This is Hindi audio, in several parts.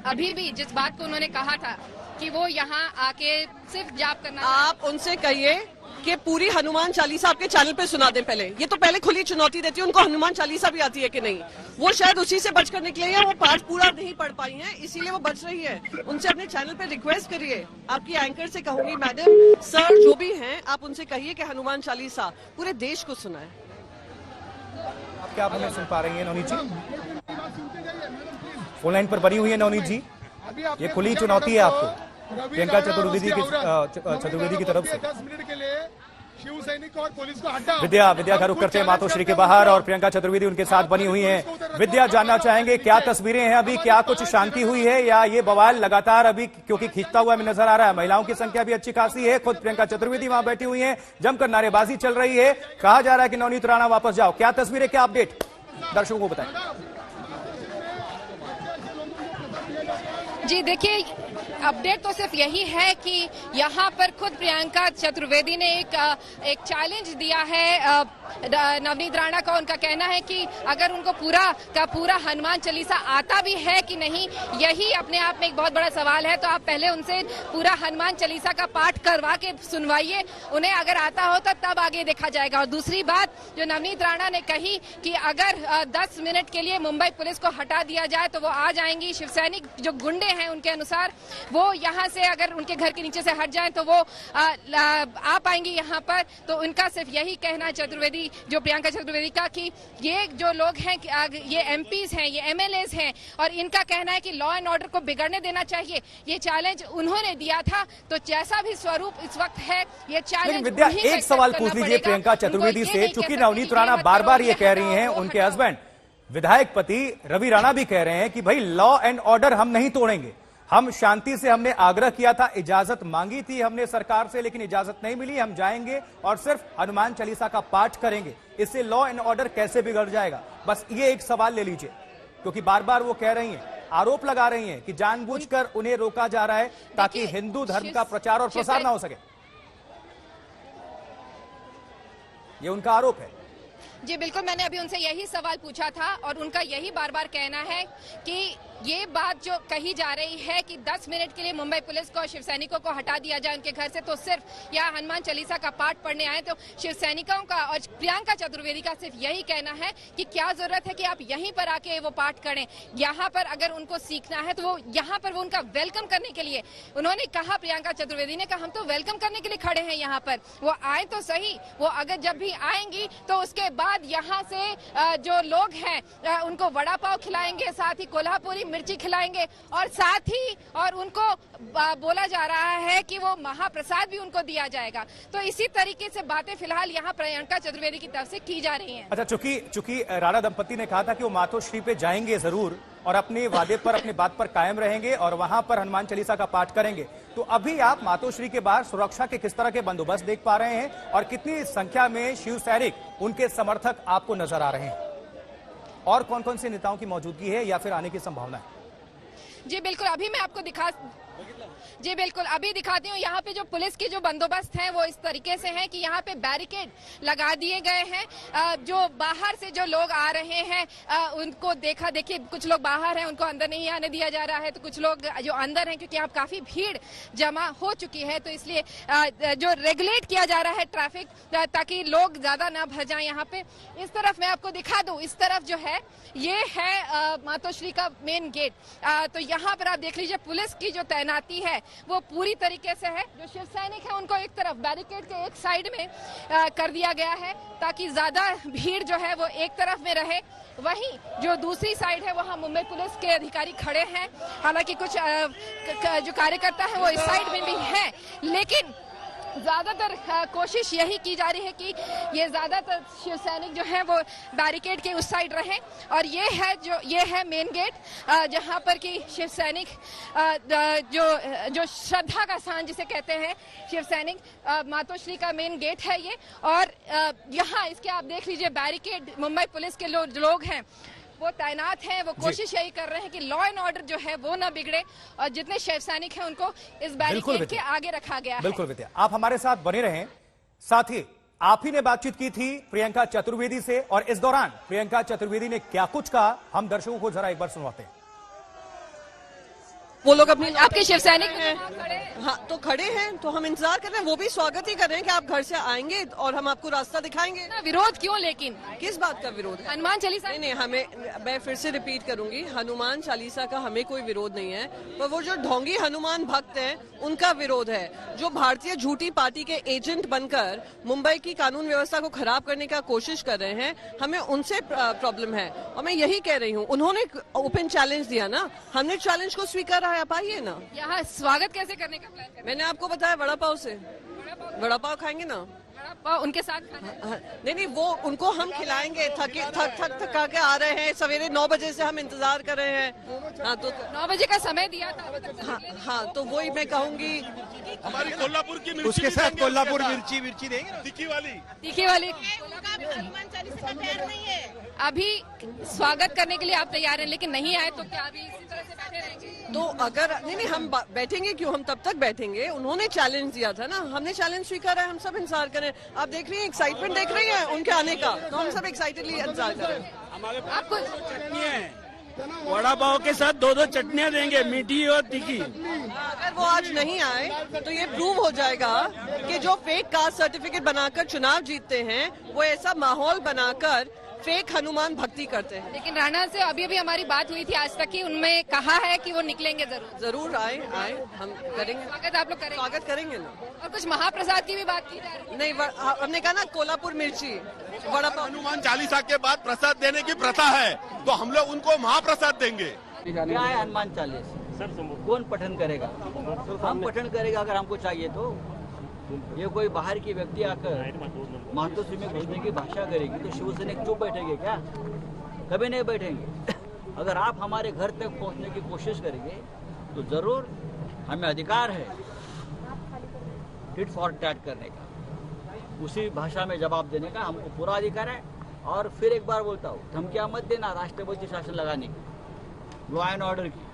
अभी भी जिस बात को उन्होंने कहा था कि वो यहाँ आके सिर्फ जाप करना, आप उनसे कहिए कि पूरी हनुमान चालीसा आपके चैनल पे सुना दें पहले। ये तो पहले खुली चुनौती देती है, उनको हनुमान चालीसा भी आती है कि नहीं। वो शायद उसी से बचकर निकले हैं, वो पाठ पूरा नहीं पढ़ पाई हैं, इसीलिए वो बच रही है। उनसे अपने चैनल पे रिक्वेस्ट करिए। आपकी एंकर से कहूंगी, मैडम सर जो भी हैं, आप उनसे कहिए कि हनुमान चालीसा पूरे देश को सुनाए। आप क्या हमें सुन पा रही हैं नवनीत जी? फोन लाइन पर बनी हुई है नवनीत जी। ये खुली चुनौती है आपको प्रियंका चतुर्वेदी की तरफ से। 10 मिनट के लिए शिव सैनिक और पुलिस को हटाओ। विद्या का रुख करते हैं मातोश्री के बाहर और प्रियंका चतुर्वेदी उनके साथ बनी हुई हैं। विद्या, जानना चाहेंगे क्या तस्वीरें हैं अभी, क्या कुछ शांति हुई है या ये बवाल लगातार अभी क्योंकि खींचता हुआ नजर आ रहा है? महिलाओं की संख्या भी अच्छी खासी है, खुद प्रियंका चतुर्वेदी वहां बैठी हुई है, जमकर नारेबाजी चल रही है, कहा जा रहा है कि नवनीत राणा वापस जाओ। क्या तस्वीरें, क्या अपडेट दर्शकों को बताएं? जी देखिए, अपडेट तो सिर्फ यही है कि यहाँ पर खुद प्रियंका चतुर्वेदी ने एक चैलेंज दिया है नवनीत राणा का। उनका कहना है कि अगर उनको पूरा हनुमान चालीसा आता भी है कि नहीं, यही अपने आप में एक बहुत बड़ा सवाल है। तो आप पहले उनसे पूरा हनुमान चालीसा का पाठ करवा के सुनवाइए, उन्हें अगर आता हो तो तब आगे देखा जाएगा। और दूसरी बात जो नवनीत राणा ने कही कि अगर 10 मिनट के लिए मुंबई पुलिस को हटा दिया जाए तो वो आ जाएंगी। शिवसैनिक जो गुंडे हैं उनके अनुसार वो यहाँ से अगर उनके घर के नीचे से हट जाएं तो वो आ पाएंगी यहाँ पर। तो उनका सिर्फ यही कहना चतुर्वेदी, जो प्रियंका चतुर्वेदी का, कि ये जो लोग हैं, ये एमपीज हैं, ये एमएलएज हैं और इनका कहना है कि लॉ एंड ऑर्डर को बिगड़ने देना चाहिए। ये चैलेंज उन्होंने दिया था, तो जैसा भी स्वरूप इस वक्त है ये चैलेंज। विद्या, एक सवाल पूछ लीजिए प्रियंका चतुर्वेदी से, चूंकि नवनीत राणा बार बार ये कह रही हैं, उनके हस्बैंड विधायक पति रवि राणा भी कह रहे हैं कि भाई लॉ एंड ऑर्डर हम नहीं तोड़ेंगे, हम शांति से, हमने आग्रह किया था, इजाजत मांगी थी हमने सरकार से, लेकिन इजाजत नहीं मिली, हम जाएंगे और सिर्फ हनुमान चालीसा का पाठ करेंगे, इससे लॉ एंड ऑर्डर कैसे बिगड़ जाएगा? बस ये एक सवाल ले लीजिए, क्योंकि बार बार वो कह रही हैं, आरोप लगा रही हैं कि जानबूझकर उन्हें रोका जा रहा है ताकि हिंदू धर्म का प्रचार और प्रसार ना हो सके। ये उनका आरोप है। जी बिल्कुल, मैंने अभी उनसे यही सवाल पूछा था और उनका यही बार बार कहना है कि ये बात जो कही जा रही है कि 10 मिनट के लिए मुंबई पुलिस को और शिव सैनिकों को हटा दिया जाए उनके घर से, तो सिर्फ या हनुमान चालीसा का पाठ पढ़ने आए। तो शिव सैनिकों का और प्रियंका चतुर्वेदी का सिर्फ यही कहना है कि क्या जरूरत है कि आप यहीं पर आके वो पाठ करें। यहाँ पर अगर उनको सीखना है तो वो यहाँ पर वो उनका वेलकम करने के लिए, उन्होंने कहा, प्रियंका चतुर्वेदी ने कहा, हम तो वेलकम करने के लिए खड़े हैं यहाँ पर, वो आए तो सही। वो अगर जब भी आएंगी तो उसके बाद यहाँ से जो लोग हैं उनको वड़ा पाव खिलाएंगे, साथ ही कोल्हापुरी मिर्ची खिलाएंगे और साथ ही और उनको बोला जा रहा है कि वो महाप्रसाद भी उनको दिया जाएगा। तो इसी तरीके से बातें फिलहाल यहाँ प्रियंका चतुर्वेदी की तरफ से की जा रही हैं। अच्छा, चूंकि राणा दंपति ने कहा था कि वो मातोश्री पे जाएंगे जरूर और अपने वादे पर, अपनी बात पर कायम रहेंगे और वहां पर हनुमान चालीसा का पाठ करेंगे, तो अभी आप मातोश्री के बाहर सुरक्षा के किस तरह के बंदोबस्त देख पा रहे हैं और कितनी संख्या में शिव सैनिक, उनके समर्थक आपको नजर आ रहे हैं और कौन कौन से नेताओं की मौजूदगी है या फिर आने की संभावना है? जी बिल्कुल, अभी मैं आपको अभी दिखाती हूँ। यहाँ पे जो पुलिस की जो बंदोबस्त है वो इस तरीके से है कि यहाँ पे बैरिकेड लगा दिए गए हैं। जो बाहर से जो लोग आ रहे हैं उनको देखिए कुछ लोग बाहर हैं, उनको अंदर नहीं आने दिया जा रहा है, तो कुछ लोग जो अंदर हैं, क्योंकि यहाँ काफी भीड़ जमा हो चुकी है, तो इसलिए जो रेगुलेट किया जा रहा है ट्रैफिक, ताकि लोग ज्यादा ना भर जाए। यहाँ पे इस तरफ मैं आपको दिखा दूं, इस तरफ जो है ये है मातोश्री का मेन गेट। तो यहाँ पर आप देख लीजिए पुलिस की जो तैनाती है वो पूरी तरीके से है। जो शिव सैनिक है उनको एक तरफ बैरिकेड के एक साइड में कर दिया गया है ताकि ज्यादा भीड़ जो है वो एक तरफ में रहे। वहीं जो दूसरी साइड है वहां मुंबई पुलिस के अधिकारी खड़े हैं। हालांकि कुछ जो कार्यकर्ता है वो इस साइड में भी हैं, लेकिन ज्यादातर कोशिश यही की जा रही है कि ये ज्यादातर शिव सैनिक जो है वो बैरिकेड के उस साइड रहे। और ये है मेन गेट जहां पर कि शिव सैनिक जो श्रद्धा का स्थान जिसे कहते हैं शिव सैनिक, मातोश्री का मेन गेट है ये। और यहाँ इसके आप देख लीजिए बैरिकेड मुंबई पुलिस के लोग हैं वो तैनात हैं। वो कोशिश यही कर रहे हैं कि लॉ एंड ऑर्डर जो है वो ना बिगड़े और जितने शिव सैनिक हैं उनको इस बैरिकेड के आगे रखा गया है। बिल्कुल विद्या, आप हमारे साथ बने रहें। साथ ही आप ही ने बातचीत की थी प्रियंका चतुर्वेदी से और इस दौरान प्रियंका चतुर्वेदी ने क्या कुछ कहा, हम दर्शकों को जरा एक बार सुनवाते हैं। वो लोग अपनी आपके शिव सैनिक हैं। हाँ, तो खड़े हैं, तो हम इंतजार कर रहे हैं, वो भी स्वागत ही कर रहे हैं कि आप घर से आएंगे और हम आपको रास्ता दिखाएंगे। विरोध क्यों लेकिन? किस बात का विरोध है? हनुमान चालीसा? नहीं, मैं फिर से रिपीट करूंगी, हनुमान चालीसा का हमें कोई विरोध नहीं है, पर वो जो ढोंगी हनुमान भक्त हैं उनका विरोध है, जो भारतीय झूठी पार्टी के एजेंट बनकर मुंबई की कानून व्यवस्था को खराब करने का कोशिश कर रहे हैं, हमें उनसे प्रॉब्लम है। और मैं यही कह रही हूँ, उन्होंने ओपन चैलेंज दिया ना, हमने चैलेंज को स्वीकार है, आप आइए ना। यहाँ स्वागत कैसे करने का प्लान है? मैंने आपको बताया, वड़ा पाव से। वड़ा पाव खाएंगे ना? उनके साथ खाना? नहीं, वो उनको हम खिलाएंगे। थका के आ रहे हैं, सवेरे 9 बजे से हम इंतजार कर रहे हैं। हाँ, तो 9 बजे का समय दिया था अभी तक। हाँ, तो वही मैं कहूंगी। हमारी कोल्हापुर की मिर्ची उसके साथ कोल्हापुर मिर्ची देंगे ना, तीखी वाली। हनुमान चालीसा का प्यार नहीं है। अभी स्वागत करने के लिए आप तैयार हैं, लेकिन नहीं आए तो क्या अभी इसी तरह से बैठे रहेंगे? तो अगर नहीं, हम बैठेंगे क्यों, हम तब तक बैठेंगे। उन्होंने चैलेंज दिया था ना, हमने चैलेंज स्वीकारा है, हम सब इंतजार करें। आप देख रही हैं, एक्साइटमेंट देख रही हैं उनके आने का, तो हम सब एक्साइटेडली इंतजार कर रहे हैं। आपको वड़ा पाव के साथ 2-2 चटनियां देंगे, मीठी और तीखी। अगर वो आज नहीं आए तो ये प्रूव हो जाएगा कि जो फेक कास्ट सर्टिफिकेट बनाकर चुनाव जीतते हैं, वो ऐसा माहौल बनाकर फेक हनुमान भक्ति करते हैं। लेकिन राणा से अभी हमारी बात हुई थी आज तक की, उनमें कहा है कि वो निकलेंगे जरूर आए, हम करेंगे स्वागत। आप लोग करेंगे? स्वागत करेंगे ना। और कुछ महाप्रसाद की भी बात की जा रही है? नहीं, हमने कहा ना, कोल्हापुर मिर्ची, वड़ा पाव। हनुमान चालीसा के बाद प्रसाद देने की प्रथा है, तो हम लोग उनको महाप्रसाद देंगे। क्या है हनुमान चालीसा? कौन पठन करेगा? हम पठन करेगा अगर हमको चाहिए तो। ये कोई बाहर की व्यक्ति आकर मातोश्री में घुसने की भाषा करेगी तो शिवसैनिक चुप बैठेंगे क्या? कभी नहीं बैठेंगे। अगर आप हमारे घर तक पहुंचने की कोशिश करेंगे तो जरूर हमें अधिकार है टिट फॉर टैट करने का, उसी भाषा में जवाब देने का हमको पूरा अधिकार है। और फिर एक बार बोलता हूँ, धमकियां मत देना राष्ट्रपति शासन लगाने की, लॉ एंड ऑर्डर की।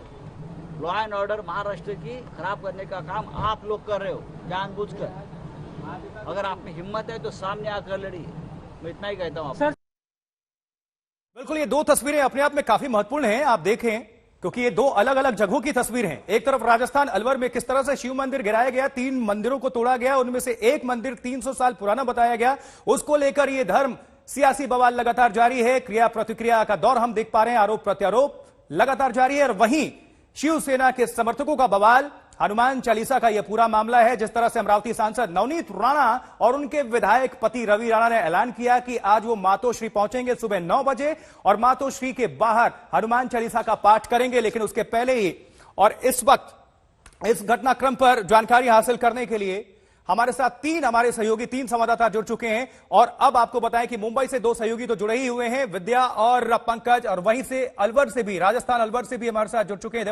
लॉ एंड ऑर्डर महाराष्ट्र की खराब करने का काम आप लोग कर रहे हो जानबूझकर। अगर आप में हिम्मत है तो सामने आकर लड़िए, मैं इतना ही कहता हूँ आपको। बिल्कुल, ये 2 तस्वीरें अपने आप में काफी महत्वपूर्ण हैं, आप देखें, क्योंकि ये 2 अलग अलग जगहों की तस्वीर हैं। एक तरफ राजस्थान अलवर में किस तरह से शिव मंदिर गिराया गया, 3 मंदिरों को तोड़ा गया, उनमें से एक मंदिर 300 साल पुराना बताया गया, उसको लेकर ये धर्म सियासी बवाल लगातार जारी है। क्रिया प्रतिक्रिया का दौर हम देख पा रहे हैं, आरोप प्रत्यारोप लगातार जारी है। और वहीं शिवसेना के समर्थकों का बवाल, हनुमान चालीसा का यह पूरा मामला है। जिस तरह से अमरावती सांसद नवनीत राणा और उनके विधायक पति रवि राणा ने ऐलान किया कि आज वो मातोश्री पहुंचेंगे सुबह 9 बजे और मातोश्री के बाहर हनुमान चालीसा का पाठ करेंगे। लेकिन उसके पहले ही और इस वक्त इस घटनाक्रम पर जानकारी हासिल करने के लिए हमारे साथ 3 संवाददाता जुड़ चुके हैं। और अब आपको बताएं कि मुंबई से 2 सहयोगी तो जुड़े ही हुए हैं, विद्या और पंकज, और वहीं से अलवर से भी, राजस्थान अलवर से भी हमारे साथ जुड़ चुके हैं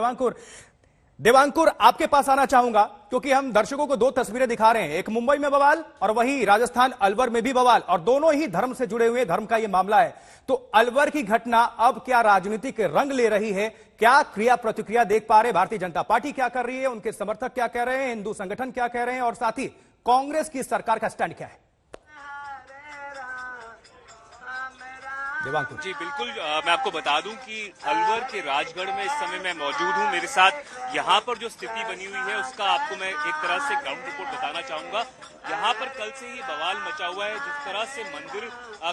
देवांकुर, आपके पास आना चाहूंगा क्योंकि हम दर्शकों को 2 तस्वीरें दिखा रहे हैं, एक मुंबई में बवाल और वहीं राजस्थान अलवर में भी बवाल, और दोनों ही धर्म से जुड़े हुए धर्म का यह मामला है। तो अलवर की घटना अब क्या राजनीतिक रंग ले रही है, क्या क्रिया प्रतिक्रिया देख पा रहे, भारतीय जनता पार्टी क्या कर रही है, उनके समर्थक क्या कह रहे हैं, हिंदू संगठन क्या कह रहे हैं, और साथ ही कांग्रेस की सरकार का स्टैंड क्या है? देवांकुर जी बिल्कुल, मैं आपको बता दूं कि अलवर के राजगढ़ में इस समय मैं मौजूद हूं। मेरे साथ यहां पर जो स्थिति बनी हुई है उसका आपको मैं एक तरह से ग्राउंड रिपोर्ट बताना चाहूंगा। यहां पर कल से ही बवाल मचा हुआ है, जिस तरह से मंदिर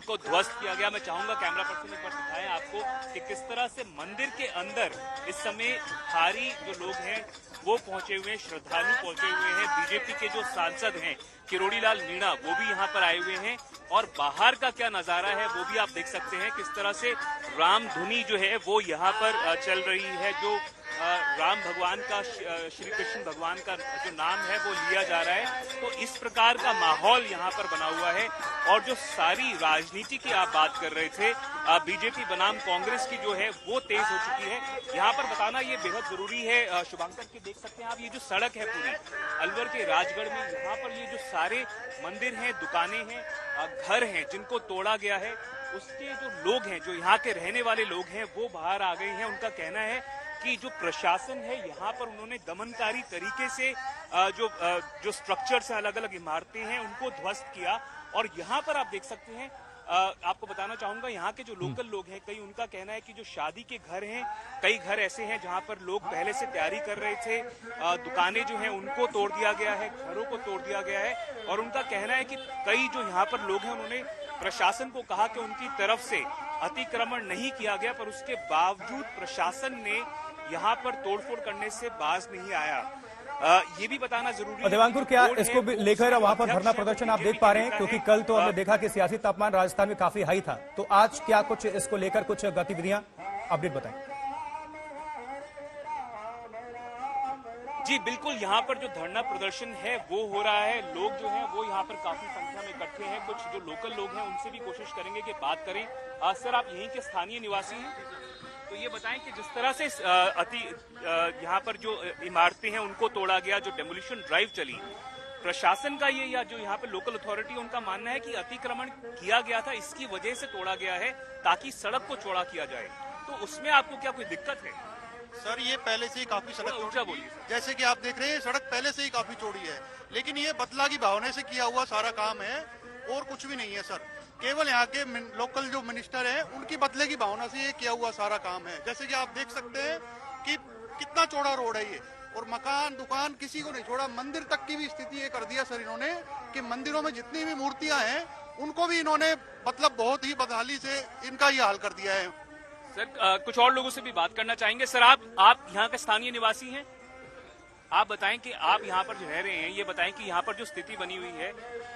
को ध्वस्त किया गया। मैं चाहूंगा कैमरा पर्सन एक बार दिखाएं आपको कि किस तरह से मंदिर के अंदर इस समय भारी जो लोग हैं वो पहुंचे हुए हैं, श्रद्धालु पहुंचे हुए हैं। बीजेपी के जो सांसद हैं किरोड़ी लाल मीणा, वो भी यहाँ पर आए हुए हैं। और बाहर का क्या नजारा है वो भी आप देख सकते हैं, किस तरह से राम धुनी जो है वो यहाँ पर चल रही है। जो राम भगवान का, श्री कृष्ण भगवान का जो नाम है वो लिया जा रहा है। तो इस प्रकार का माहौल यहाँ पर बना हुआ है। और जो सारी राजनीति की आप बात कर रहे थे, बीजेपी बनाम कांग्रेस की जो है वो तेज हो चुकी है। यहाँ पर बताना ये बेहद जरूरी है शुभांकर, की देख सकते हैं आप, ये जो सड़क है पूरी अलवर के राजगढ़ में, यहाँ पर ये जो सारे मंदिर हैं, दुकानें हैं, घर हैं जिनको तोड़ा गया है, उसके जो लोग हैं, जो यहाँ के रहने वाले लोग हैं, वो बाहर आ गए हैं। उनका कहना है कि जो प्रशासन है यहाँ पर उन्होंने दमनकारी तरीके से जो स्ट्रक्चर्स हैं, अलग अलग इमारतें हैं, उनको ध्वस्त किया। और यहाँ पर आप देख सकते हैं आपको बताना चाहूंगा यहाँ के जो लोकल लोग हैं, कई उनका कहना है कि जो शादी के घर हैं, कई घर ऐसे हैं जहां पर लोग पहले से तैयारी कर रहे थे, दुकानें जो हैं उनको तोड़ दिया गया है, घरों को तोड़ दिया गया है। और उनका कहना है कि कई जो यहाँ पर लोग हैं उन्होंने प्रशासन को कहा कि उनकी तरफ से अतिक्रमण नहीं किया गया, पर उसके बावजूद प्रशासन ने यहाँ पर तोड़फोड़ करने से बाज नहीं आया। ये भी बताना जरूरी है। देवांकुर, क्या इसको लेकर वहां पर धरना प्रदर्शन आप देख पा रहे हैं? क्योंकि कल तो हमने देखा कि सियासी तापमान राजस्थान में काफी हाई था, तो आज क्या कुछ इसको लेकर कुछ गतिविधियां, अपडेट बताएं। जी बिल्कुल, यहाँ पर जो धरना प्रदर्शन है वो हो रहा है। लोग जो हैं वो यहाँ पर काफी संख्या में इकट्ठे हैं। कुछ जो लोकल लोग हैं उनसे भी कोशिश करेंगे कि बात करें। सर, आप यहीं के स्थानीय निवासी हैं, तो ये बताएं कि जिस तरह से यहाँ पर जो इमारतें हैं उनको तोड़ा गया, जो डेमोलिशन ड्राइव चली, प्रशासन का ये या जो यहाँ पे लोकल अथॉरिटी उनका मानना है कि अतिक्रमण किया गया था, इसकी वजह से तोड़ा गया है ताकि सड़क को चौड़ा किया जाए, तो उसमें आपको क्या कोई दिक्कत है? सर, ये पहले से ही काफी सड़क चौड़ी, जैसे कि आप देख रहे हैं सड़क पहले से ही काफी चौड़ी है, लेकिन ये बदला की भावना से किया हुआ सारा काम है और कुछ भी नहीं है सर। केवल यहाँ के लोकल जो मिनिस्टर हैं उनकी बदले की भावना से ये किया हुआ सारा काम है। जैसे कि आप देख सकते हैं कि कितना चौड़ा रोड है ये, और मकान दुकान किसी को नहीं छोड़ा। मंदिर तक की भी स्थिति ये कर दिया सर इन्होंने कि मंदिरों में जितनी भी मूर्तियां हैं उनको भी इन्होंने मतलब बहुत ही बदहाली से इनका ही हाल कर दिया है। सर, कुछ और लोगों से भी बात करना चाहेंगे। सर, आप यहाँ के स्थानीय निवासी हैं, आप बताएं कि आप यहाँ पर जो रह रहे हैं, ये बताएं कि यहाँ पर जो स्थिति बनी हुई है,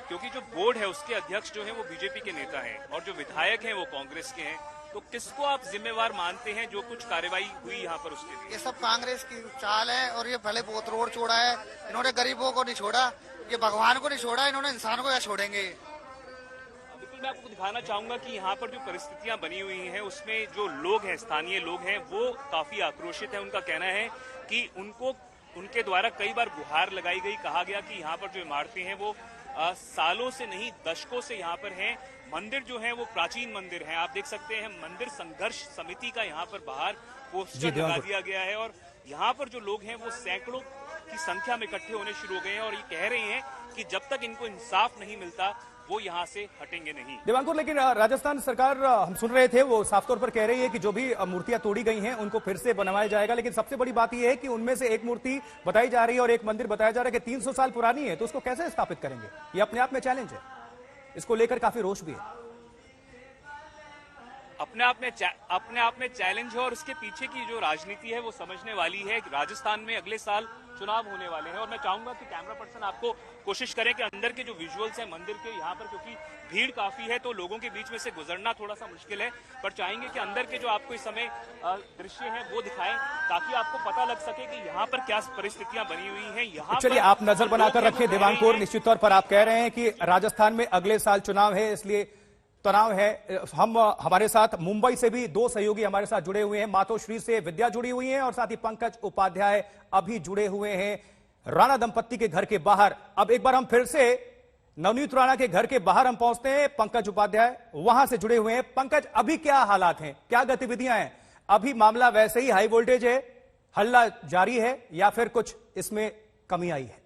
क्योंकि जो बोर्ड है उसके अध्यक्ष जो है वो बीजेपी के नेता हैं और जो विधायक हैं वो कांग्रेस के हैं, तो किसको आप जिम्मेवार मानते हैं जो कुछ कार्रवाई हुई यहाँ पर उसके लिए? ये सब कांग्रेस की चाल है, और ये पहले बहुत रोड छोड़ा है इन्होंने, गरीबों को नहीं छोड़ा, ये भगवान को नहीं छोड़ा, इन्होंने इंसान को क्या छोड़ेंगे? बिल्कुल, मैं आपको दिखाना चाहूंगा कि यहाँ पर जो परिस्थितियां बनी हुई हैं उसमें जो लोग हैं, स्थानीय लोग हैं, वो काफी आक्रोशित है। उनका कहना है कि उनके द्वारा कई बार गुहार लगाई गई, कहा गया कि यहाँ पर जो इमारतें हैं वो सालों से नहीं दशकों से यहाँ पर हैं। मंदिर जो है वो प्राचीन मंदिर है, आप देख सकते हैं मंदिर संघर्ष समिति का यहाँ पर बाहर पोस्टर लगा दिया गया है, और यहाँ पर जो लोग हैं वो सैकड़ों की संख्या में इकट्ठे होने शुरू हो गए हैं और ये कह रहे हैं कि जब तक इनको इंसाफ नहीं मिलता वो यहाँ से हटेंगे नहीं। देवांकुर, लेकिन राजस्थान सरकार, हम सुन रहे थे, वो साफ तौर पर कह रही है कि जो भी मूर्तियां तोड़ी गई हैं उनको फिर से बनवाया जाएगा, लेकिन सबसे बड़ी बात यह है कि उनमें से एक मूर्ति बताई जा रही है और एक मंदिर बताया जा रहा है कि 300 साल पुरानी है, तो उसको कैसे स्थापित करेंगे? ये अपने आप में चैलेंज है, इसको लेकर काफी रोष भी है। अपने आप में चैलेंज है और उसके पीछे की जो राजनीति है वो समझने वाली है। राजस्थान में अगले साल चुनाव होने वाले हैं और मैं चाहूंगा कि कैमरा पर्सन आपको कोशिश करें कि अंदर के जो विजुअल्स हैं मंदिर के, यहाँ पर क्योंकि भीड़ काफी है तो लोगों के बीच में से गुजरना थोड़ा सा मुश्किल है, पर चाहेंगे कि अंदर के जो आपको इस समय दृश्य हैं वो दिखाएं ताकि आपको पता लग सके कि यहाँ पर क्या परिस्थितियां बनी हुई हैं। यहाँ चलिए, आप नजर बनाकर रखिए देवांकुर। निश्चित तौर पर आप कह रहे हैं कि राजस्थान में अगले साल चुनाव है, इसलिए तनाव है। हमारे साथ मुंबई से भी दो सहयोगी हमारे साथ जुड़े हुए हैं, मातोश्री से विद्या जुड़ी हुई हैं और साथ ही पंकज उपाध्याय अभी जुड़े हुए हैं राणा दंपत्ति के घर के बाहर। अब एक बार हम फिर से नवनीत राणा के घर के बाहर हम पहुंचते हैं, पंकज उपाध्याय वहां से जुड़े हुए हैं। पंकज, अभी क्या हालात हैं, क्या गतिविधियां हैं? अभी मामला वैसे ही हाई वोल्टेज है, हल्ला जारी है या फिर कुछ इसमें कमी आई है?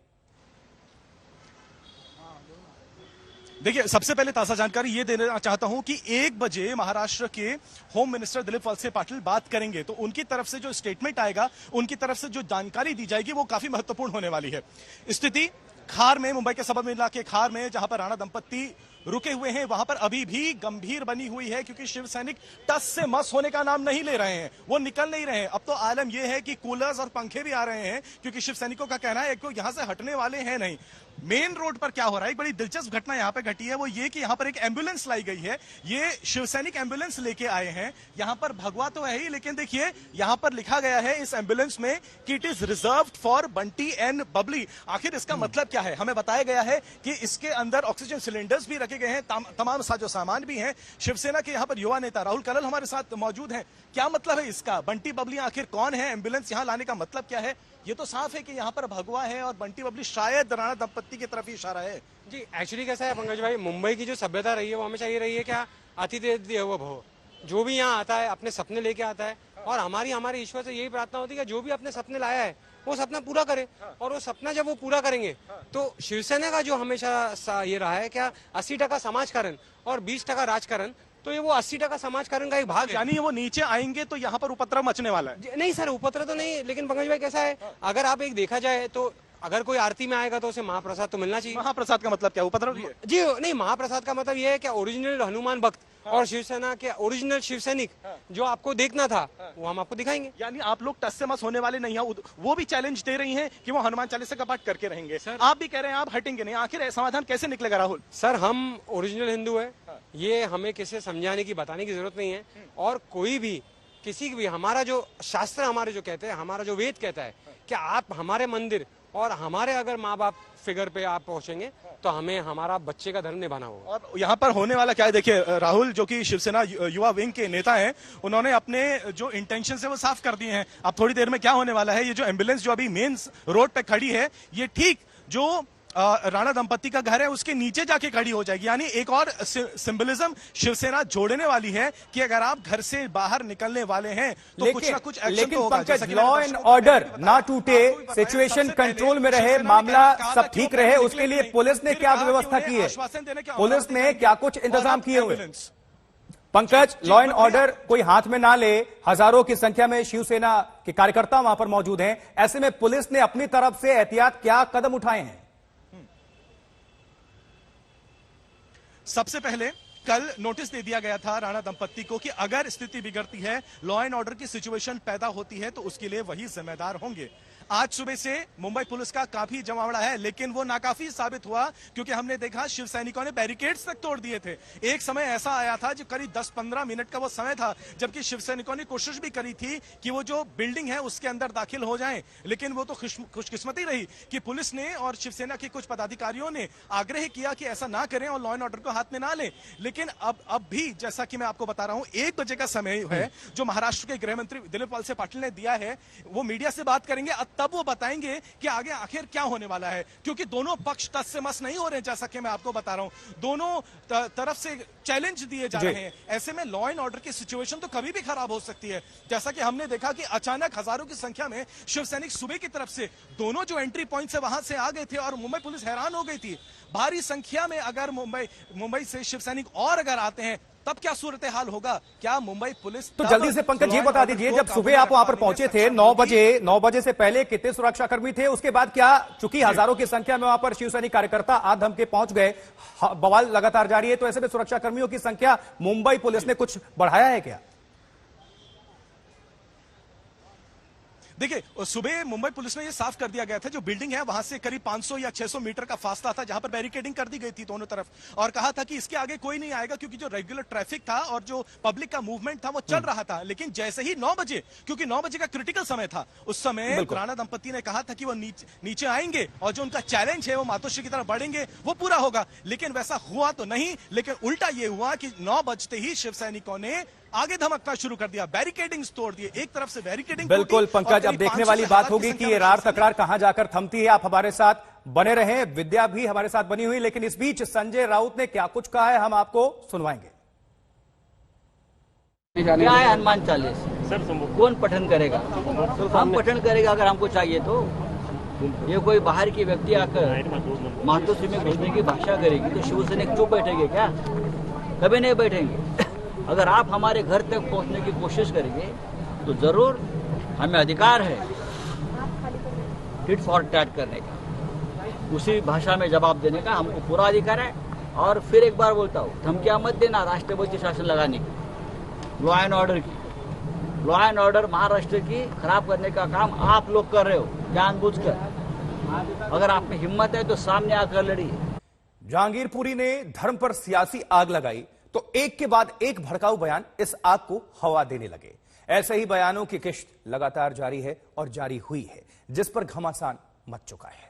देखिए, सबसे पहले ताजा जानकारी ये देना चाहता हूं कि 1 बजे महाराष्ट्र के होम मिनिस्टर दिलीप वळसे पाटिल बात करेंगे, तो उनकी तरफ से जो स्टेटमेंट आएगा, उनकी तरफ से जो जानकारी दी जाएगी वो काफी महत्वपूर्ण होने वाली है। स्थिति खार में, मुंबई के सबब इलाके खार में जहां पर राणा दंपत्ति रुके हुए हैं, वहां पर अभी भी गंभीर बनी हुई है, क्योंकि शिव सैनिक टस से मस होने का नाम नहीं ले रहे हैं, वो निकल नहीं रहे हैं। अब तो आलम यह है कि कूलर्स और पंखे भी आ रहे हैं, क्योंकि शिव सैनिकों का कहना है कि यहां से हटने वाले हैं नहीं। मेन रोड पर क्या हो रहा है, एक बड़ी दिलचस्प घटना यहां पर घटी है, वो ये कि यहां पर एक एम्बुलेंस लाई गई है। ये शिवसैनिक एम्बुलेंस लेके आए हैं। यहां पर भगवा तो है ही, लेकिन देखिए यहां पर लिखा गया है इस एम्बुलेंस में कि it is reserved for Bunty and Babli. आखिर इसका मतलब क्या है? हमें बताया गया है कि इसके अंदर ऑक्सीजन सिलेंडर्स भी रखे गए हैं, तमाम साजो सामान भी हैं। शिवसेना के यहां पर युवा नेता राहुल कलल हमारे साथ मौजूद हैं। क्या मतलब है इसका? बंटी बबली आखिर कौन है? एम्बुलेंस यहां लाने का मतलब क्या है? ये तो साफ है कि यहाँ पर भगवा है और बंटी बबली शायद राणा दंपत्ति की तरफ ही इशारा है। जी, एक्चुअली कैसा है पंकज भाई, मुंबई की जो सभ्यता रही है वो हमेशा ये रही है क्या, अतिथि देवो भव। जो भी यहाँ आता है अपने सपने लेके आता है, और हमारी ईश्वर से यही प्रार्थना होती है कि जो भी अपने सपने लाया है वो सपना पूरा करे। और वो सपना जब वो पूरा करेंगे तो शिवसेना का जो हमेशा ये रहा है क्या 80% समाजकारण और 20% राजकारण, तो ये वो 80% समाजकारण का एक भाग है। यानी वो नीचे आएंगे तो यहाँ पर उपद्रव मचने वाला है। नहीं सर, उपद्रव तो नहीं, लेकिन पंकज भाई कैसा है, अगर आप एक देखा जाए तो अगर कोई आरती में आएगा तो उसे महाप्रसाद तो मिलना चाहिए। महाप्रसाद का मतलब क्या, उपद्रव? जी नहीं, महाप्रसाद का मतलब ये है कि ओरिजिनल हनुमान भक्त और शिवसेना के ओरिजिनल शिवसैनिक जो आपको देखना था वो हम आपको दिखाएंगे। यानी आप लोग टस से मस होने वाले नहीं हैं। वो भी चैलेंज दे रही हैं कि वो हनुमान चालीसा का पाठ करके रहेंगे। आप भी कह रहे हैं आप हटेंगे नहीं। आखिर समाधान कैसे निकलेगा राहुल? सर हम ओरिजिनल हिंदू है, ये हमें किसी समझाने की बताने की जरूरत नहीं है। और कोई भी किसी भी, हमारा जो शास्त्र हमारे जो कहते हैं, हमारा जो वेद कहता है कि आप हमारे मंदिर और हमारे अगर माँ बाप फिगर पे आप पहुंचेंगे तो हमें हमारा बच्चे का धर्म निभाना होगा। और यहाँ पर होने वाला क्या है, देखिए राहुल जो कि शिवसेना युवा विंग के नेता हैं, उन्होंने अपने जो इंटेंशन है वो साफ कर दिए हैं। अब थोड़ी देर में क्या होने वाला है, ये जो एम्बुलेंस जो अभी मेन रोड पे खड़ी है, ये ठीक जो राणा दंपत्ति का घर है उसके नीचे जाके खड़ी हो जाएगी। यानी एक और सिंबलिज्म शिवसेना जोड़ने वाली है कि अगर आप घर से बाहर निकलने वाले हैं तो कुछ ना कुछ एक्शन तो होगा। पंकज, लॉ एंड ऑर्डर ना टूटे, सिचुएशन कंट्रोल में रहे, मामला सब ठीक रहे, उसके लिए पुलिस ने क्या व्यवस्था की है? पुलिस ने क्या कुछ इंतजाम किए हुए? पंकज, लॉ एंड ऑर्डर कोई हाथ में ना ले, हजारों की संख्या में शिवसेना के कार्यकर्ता वहां पर मौजूद हैं, ऐसे में पुलिस ने अपनी तरफ से एहतियात क्या कदम उठाए हैं? सबसे पहले कल नोटिस दे दिया गया था राणा दंपत्ति को कि अगर स्थिति बिगड़ती है, लॉ एंड ऑर्डर की सिचुएशन पैदा होती है तो उसके लिए वही जिम्मेदार होंगे। आज सुबह से मुंबई पुलिस का काफी जमावड़ा है, लेकिन वो नाकाफी साबित हुआ क्योंकि हमने देखा शिव सैनिकों ने बैरिकेड्स तक तोड़ दिए थे। एक समय ऐसा आया था जो करीब 10-15 मिनट का वो समय था जबकि शिव सैनिकों ने कोशिश भी करी थी कि वो जो बिल्डिंग है उसके अंदर दाखिल हो जाएं, लेकिन वो तो खुशकिस्मती रही कि पुलिस ने और शिवसेना के कुछ पदाधिकारियों ने आग्रह किया कि ऐसा ना करें और लॉ एंड ऑर्डर को हाथ में ना लें। लेकिन अब भी जैसा कि मैं आपको बता रहा हूं, 1 बजे का समय है जो महाराष्ट्र के गृह मंत्री दिलीप वळसे पाटिल ने दिया है। वो मीडिया से बात करेंगे, तब वो बताएंगे कि आगे आखिर क्या होने वाला है, क्योंकि दोनों पक्ष तस से मस नहीं हो रहे हैं। जैसा कि मैं आपको बता रहा हूं, दोनों तरफ से चैलेंज दिए जा रहे हैं। ऐसे में लॉ एंड ऑर्डर की सिचुएशन तो कभी भी खराब हो सकती है। जैसा कि हमने देखा कि अचानक हजारों की संख्या में शिव सैनिक सुबह की तरफ से दोनों जो एंट्री पॉइंट से वहां से आ गए थे और मुंबई पुलिस हैरान हो गई थी। भारी संख्या में अगर मुंबई से शिव सैनिक और अगर आते हैं तब क्या सूरत हाल होगा? क्या मुंबई पुलिस तो जल्दी से पंकज ये बता दीजिए, जब सुबह आप वहां पर पहुंचे थे 9 बजे से पहले कितने सुरक्षाकर्मी थे? उसके बाद क्या, चूंकि हजारों की संख्या में वहां पर शिवसैनिक कार्यकर्ता आधम के पहुंच गए, बवाल लगातार जारी है, तो ऐसे में सुरक्षाकर्मियों की संख्या मुंबई पुलिस ने कुछ बढ़ाया है क्या? देखिए, सुबह मुंबई पुलिस ने यह साफ कर दिया गया था, जो बिल्डिंग है वहां से करीब 500 या 600 मीटर का फासला था जहां पर बैरिकेडिंग कर दी गई थी दोनों तरफ, और कहा था कि इसके आगे कोई नहीं आएगा क्योंकि जो रेगुलर ट्रैफिक था और जो पब्लिक का मूवमेंट था वो चल रहा था। लेकिन जैसे ही 9 बजे, क्योंकि 9 बजे का क्रिटिकल समय था, उस समय राणा दंपत्ति ने कहा था कि वो नीचे आएंगे और जो उनका चैलेंज है वो मातोश्री की तरफ बढ़ेंगे, वो पूरा होगा। लेकिन वैसा हुआ तो नहीं, लेकिन उल्टा ये हुआ कि 9 बजते ही शिव सैनिकों ने आगे धमकना शुरू कर दिया, बैरिकेडिंग तोड़ दिए। एक तरफ से बैरिकेडिंग, बिल्कुल पंकज, अब देखने वाली बात होगी कि ये रार तकरार कहां जाकर थमती है। आप हमारे साथ बने रहें, विद्या भी हमारे साथ बनी हुई, लेकिन इस बीच संजय राउत ने क्या कुछ कहा है हम आपको सुनवाएंगे। क्या है हनुमान चालीस? कौन पठन करेगा? हम पठन करेगा अगर हमको चाहिए तो। ये कोई बाहर की व्यक्ति आकर मातोश्री में घुसने की भाषा करेगी तो शिवसैनिक चुप बैठेंगे क्या? कभी नहीं बैठेंगे। अगर आप हमारे घर तक पहुंचने की कोशिश करेंगे तो जरूर हमें अधिकार है टिट फॉर टैट करने का, उसी भाषा में जवाब देने का हमको पूरा अधिकार है। और फिर एक बार बोलता हूँ, धमकियां मत देना राष्ट्रपति शासन लगाने की, लॉ एंड ऑर्डर की। लॉ एंड ऑर्डर महाराष्ट्र की खराब करने का काम आप लोग कर रहे हो जानबूझकर। अगर आप में हिम्मत है तो सामने आकर लड़िए। जहांगीरपुरी ने धर्म पर सियासी आग लगाई तो एक के बाद एक भड़काऊ बयान इस आग को हवा देने लगे। ऐसे ही बयानों की किश्त लगातार जारी है और जारी हुई है, जिस पर घमासान मच चुका है।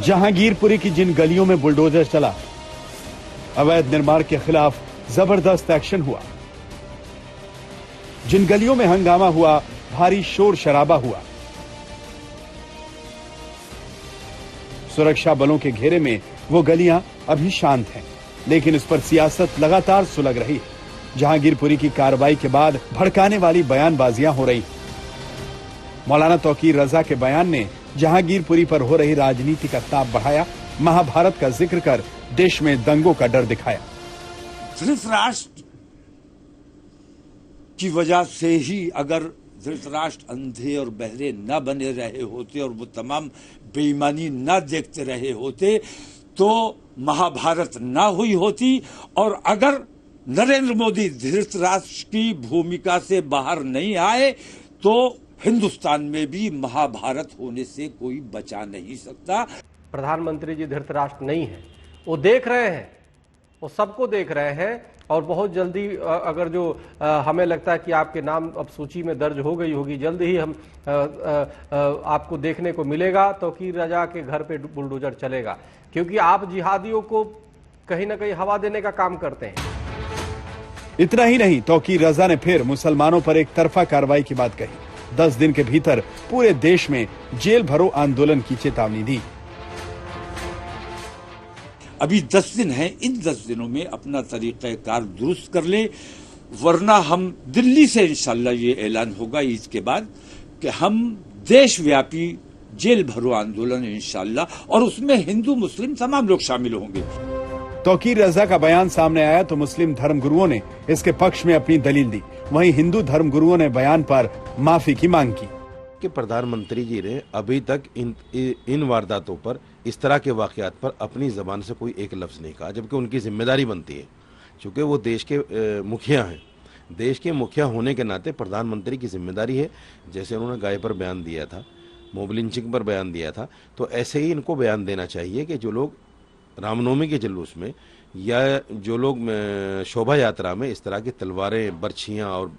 जहांगीरपुरी की जिन गलियों में बुलडोजर चला, अवैध निर्माण के खिलाफ जबरदस्त एक्शन हुआ, जिन गलियों में हंगामा हुआ, भारी शोर शराबा हुआ, सुरक्षा बलों के घेरे में वो गलियां अभी शांत हैं। लेकिन इस पर सियासत लगातार सुलग रही है। जहांगीरपुरी की कार्रवाई के बाद भड़काने वाली बयानबाजियां हो रही। मौलाना तौकीर रजा के बयान ने जहांगीरपुरी पर हो रही राजनीति का ताप बढ़ाया, महाभारत का जिक्र कर देश में दंगों का डर दिखाया। धृतराष्ट्र की वजह से ही अगर धृतराष्ट्र अंधे और बहरे न बने रहे होते और वो तमाम बेईमानी न देखते रहे होते तो महाभारत न हुई होती, और अगर नरेंद्र मोदी धृतराष्ट्र की भूमिका से बाहर नहीं आए तो हिंदुस्तान में भी महाभारत होने से कोई बचा नहीं सकता। प्रधानमंत्री जी धृतराष्ट्र नहीं है, वो देख रहे हैं, वो सबको देख रहे हैं, और बहुत जल्दी अगर जो हमें लगता है कि आपके नाम अब सूची में दर्ज हो गई होगी, जल्द ही हम आपको देखने को मिलेगा। तौकीर रजा के घर पे बुलडोजर चलेगा, क्योंकि आप जिहादियों को कहीं ना कहीं हवा देने का काम करते हैं। इतना ही नहीं, तौकीर रजा ने फिर मुसलमानों पर एक तरफा कार्रवाई की बात कही। 10 दिन के भीतर पूरे देश में जेल भरो आंदोलन की चेतावनी दी। अभी 10 दिन हैं, इन 10 दिनों में अपना तरीक़ाकार दुरुस्त कर ले, वरना हम दिल्ली से इंशाल्लाह ये ऐलान होगा ईद के बाद कि हम देशव्यापी जेल भरो आंदोलन इंशाल्लाह, और उसमें हिंदू मुस्लिम तमाम लोग शामिल होंगे। तौकीर रजा का बयान सामने आया तो मुस्लिम धर्मगुरुओं ने इसके पक्ष में अपनी दलील दी। वहीं हिंदू धर्मगुरुओं ने बयान पर माफी की मांग की। कि प्रधानमंत्री जी ने अभी तक इन वारदातों पर, इस तरह के वाकयात पर अपनी जबान से कोई एक लफ्ज नहीं कहा, जबकि उनकी जिम्मेदारी बनती है, क्योंकि वो देश के मुखिया हैं। देश के मुखिया होने के नाते प्रधानमंत्री की जिम्मेदारी है, जैसे उन्होंने गाय पर बयान दिया था, मोब लिंचिंग पर बयान दिया था, तो ऐसे ही इनको बयान देना चाहिए कि जो लोग रामनवमी के जुलूस में या जो लोग शोभा यात्रा में इस तरह की तलवारें, बर्छियां और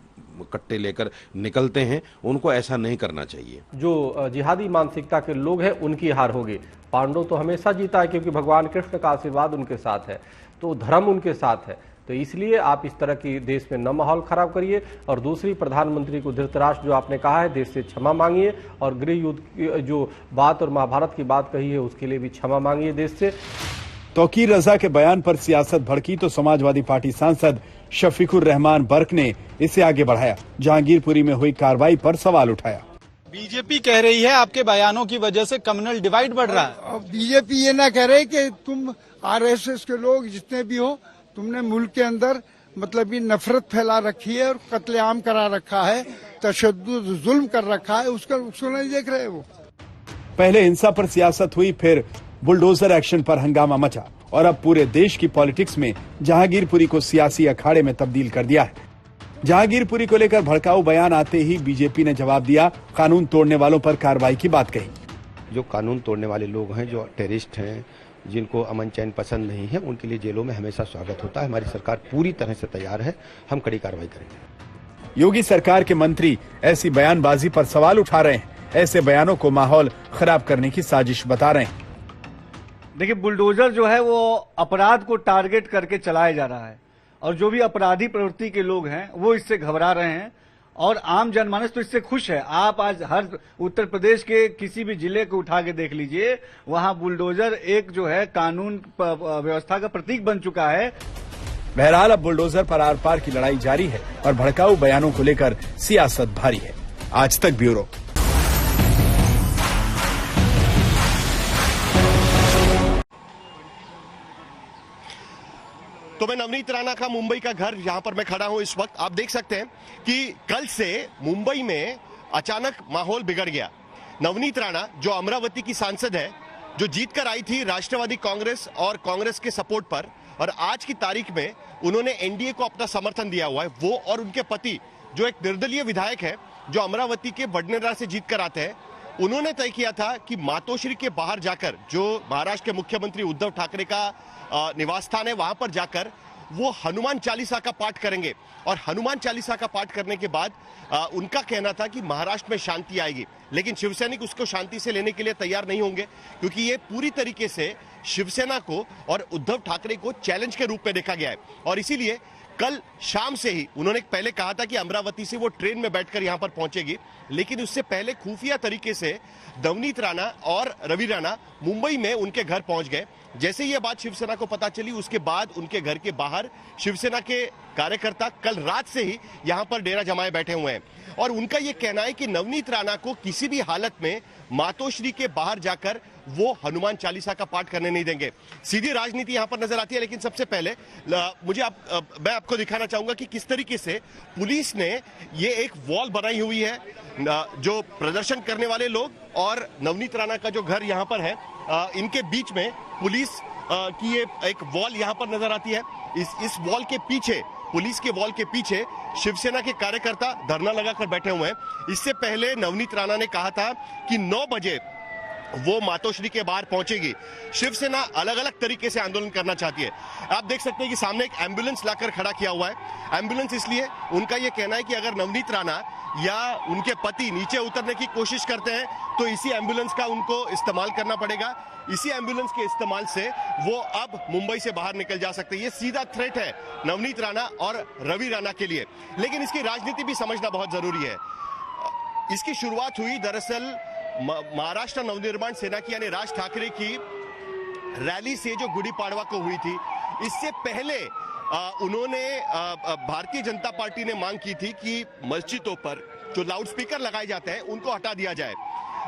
कट्टे लेकर निकलते हैं, उनको ऐसा नहीं करना चाहिए। जो जिहादी मानसिकता के लोग हैं उनकी हार होगी। पांडव तो हमेशा जीता है, क्योंकि भगवान कृष्ण का आशीर्वाद उनके साथ है, तो धर्म उनके साथ है। तो इसलिए आप इस तरह की देश में न माहौल खराब करिए। और दूसरी, प्रधानमंत्री को धृतराष्ट्र जो आपने कहा है, देश से क्षमा मांगिए, और गृह युद्ध की जो बात और महाभारत की बात कही है उसके लिए भी क्षमा मांगिए देश से। तौकीर रजा के बयान पर सियासत भड़की तो समाजवादी पार्टी सांसद शफीकुर रहमान बर्क ने इसे आगे बढ़ाया। जहांगीरपुरी में हुई कार्रवाई पर सवाल उठाया। बीजेपी कह रही है आपके बयानों की वजह से कम्युनल डिवाइड बढ़ रहा है। बीजेपी ये ना कह रही कि तुम आरएसएस के लोग जितने भी हो, तुमने मुल्क के अंदर मतलब ये नफरत फैला रखी है और कत्लेआम करा रखा है, तशद्दुद जुल्म कर रखा है, उसको नहीं देख रहे वो। पहले हिंसा पर सियासत हुई, फिर बुलडोजर एक्शन पर हंगामा मचा, और अब पूरे देश की पॉलिटिक्स में जहांगीरपुरी को सियासी अखाड़े में तब्दील कर दिया है। जहांगीरपुरी को लेकर भड़काऊ बयान आते ही बीजेपी ने जवाब दिया, कानून तोड़ने वालों पर कार्रवाई की बात कही। जो कानून तोड़ने वाले लोग हैं, जो टेररिस्ट हैं, जिनको अमन चैन पसंद नहीं है, उनके लिए जेलों में हमेशा स्वागत होता है। हमारी सरकार पूरी तरह से तैयार है, हम कड़ी कार्रवाई करेंगे। योगी सरकार के मंत्री ऐसी बयानबाजी पर सवाल उठा रहे हैं, ऐसे बयानों को माहौल खराब करने की साजिश बता रहे हैं। देखिए, बुलडोजर जो है वो अपराध को टारगेट करके चलाया जा रहा है, और जो भी अपराधी प्रवृत्ति के लोग हैं वो इससे घबरा रहे हैं, और आम जनमानस तो इससे खुश है। आप आज हर उत्तर प्रदेश के किसी भी जिले को उठा के देख लीजिए, वहां बुलडोजर एक जो है कानून व्यवस्था का प्रतीक बन चुका है। बहरहाल अब बुलडोजर पर आर पार की लड़ाई जारी है, और भड़काऊ बयानों को लेकर सियासत भारी है। आज तक ब्यूरो। तो मैं नवनीत राणा का मुंबई का घर, यहां पर मैं खड़ा हूं इस वक्त। आप देख सकते हैं कि कल से मुंबई में अचानक माहौल बिगड़ गया। नवनीत राणा जो अमरावती की सांसद है, जो जीत कर आई थी राष्ट्रवादी कांग्रेस और कांग्रेस के सपोर्ट पर, और आज की तारीख में उन्होंने एनडीए को अपना समर्थन दिया हुआ है। वो और उनके पति जो एक निर्दलीय विधायक है, जो अमरावती के बडनेरा से जीत कर आते हैं, उन्होंने तय किया था कि मातोश्री के बाहर जाकर, जो महाराष्ट्र के मुख्यमंत्री उद्धव ठाकरे का निवास स्थान है, वहां पर जाकर वो हनुमान चालीसा का पाठ करेंगे। और हनुमान चालीसा का पाठ करने के बाद उनका कहना था कि महाराष्ट्र में शांति आएगी। लेकिन शिवसैनिक उसको शांति से लेने के लिए तैयार नहीं होंगे, क्योंकि ये पूरी तरीके से शिवसेना को और उद्धव ठाकरे को चैलेंज के रूप में देखा गया है। और इसीलिए कल शाम से ही उन्होंने पहले कहा था कि अमरावती से वो ट्रेन में बैठकर यहां पर पहुंचेगी, लेकिन उससे पहले खुफिया तरीके से नवनीत राणा और रवि राणा मुंबई में उनके घर पहुंच गए। जैसे ये बात शिवसेना को पता चली, उसके बाद उनके घर के बाहर शिवसेना के कार्यकर्ता कल रात से ही यहां पर डेरा जमाए बैठे हुए हैं और उनका यह कहना है कि नवनीत राणा को किसी भी हालत में मातोश्री के बाहर जाकर वो हनुमान चालीसा का पाठ करने नहीं देंगे। सीधी राजनीति यहां पर नजर आती है। लेकिन सबसे पहले मैं आपको दिखाना चाहूंगा कि किस तरीके से पुलिस ने ये एक वॉल बनाई हुई है। जो प्रदर्शन करने वाले लोग और नवनीत राणा का जो घर यहां पर है, इनके बीच में पुलिस की ये एक वॉल यहां पर नजर आती है। इस वॉल के पीछे, पुलिस के वॉल के पीछे शिवसेना के कार्यकर्ता धरना लगाकर बैठे हुए हैं। इससे पहले नवनीत राणा ने कहा था कि 9 बजे वो मातोश्री के बाहर पहुंचेगी। शिवसेना अलग अलग तरीके से आंदोलन करना चाहती है। आप देख सकते हैं कि सामने एक एम्बुलेंस लाकर खड़ा किया हुआ है। एम्बुलेंस इसलिए, उनका यह कहना है कि अगर नवनीत राणा या उनके पति नीचे उतरने की कोशिश करते हैं तो इसी एम्बुलेंस का उनको इस्तेमाल करना पड़ेगा। इसी एम्बुलेंस के इस्तेमाल से वो अब मुंबई से बाहर निकल जा सकते हैं। ये सीधा थ्रेट है नवनीत राणा और रवि राणा के लिए। लेकिन इसकी राजनीति भी समझना बहुत जरूरी है। इसकी शुरुआत हुई दरअसल महाराष्ट्र नवनिर्माण सेना की यानी राज ठाकरे की रैली से, जो गुड़ी पाड़वा को हुई थी। इससे पहले उन्होंने भारतीय जनता पार्टी ने मांग की थी कि मस्जिदों पर जो लाउडस्पीकर लगाए जाते हैं उनको हटा दिया जाए।